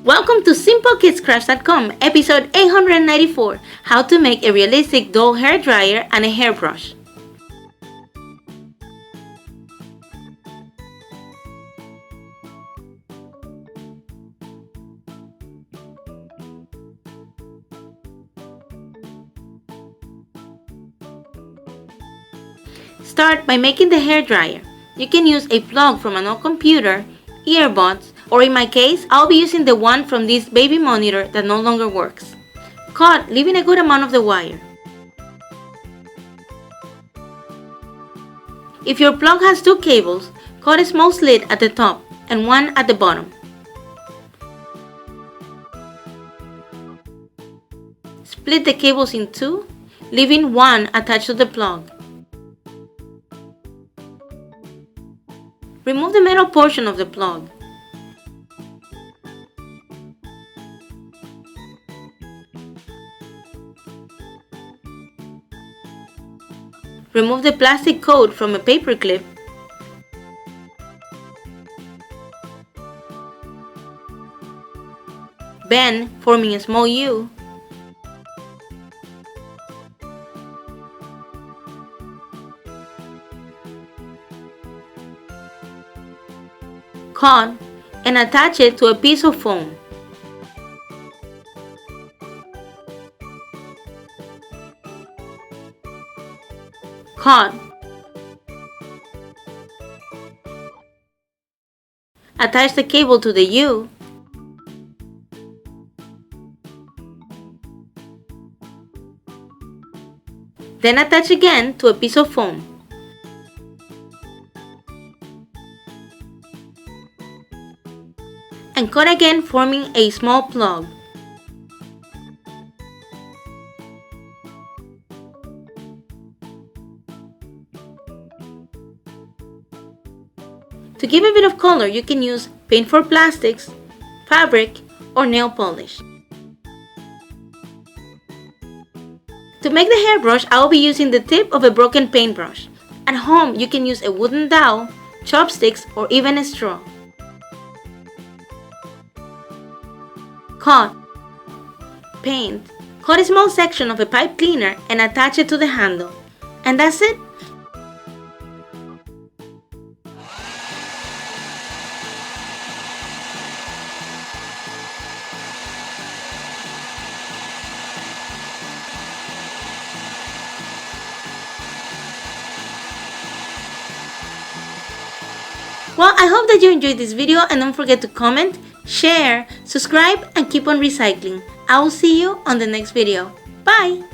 Welcome to Simplekidscrafts.com, episode 894, how to make a realistic doll hair dryer and a hairbrush. Start by making the hair dryer. You can use a plug from an old computer, earbuds, or in my case, I'll be using the one from this baby monitor that no longer works. Cut, leaving a good amount of the wire. If your plug has two cables, cut a small slit at the top and one at the bottom. Split the cables in two, leaving one attached to the plug. Remove the metal portion of the plug. Remove the plastic coat from a paper clip. Bend, forming a small U. Cut and attach it to a piece of foam. Cut. Attach the cable to the U. Then attach again to a piece of foam. And cut again, forming a small plug. To give a bit of color, you can use paint for plastics, fabric, or nail polish. To make the hairbrush, I will be using the tip of a broken paintbrush. At home, you can use a wooden dowel, chopsticks, or even a straw. Cut, paint, cut a small section of a pipe cleaner and attach it to the handle. And that's it. Well, I hope that you enjoyed this video and don't forget to comment, share, subscribe, and keep on recycling. I will see you on the next video. Bye!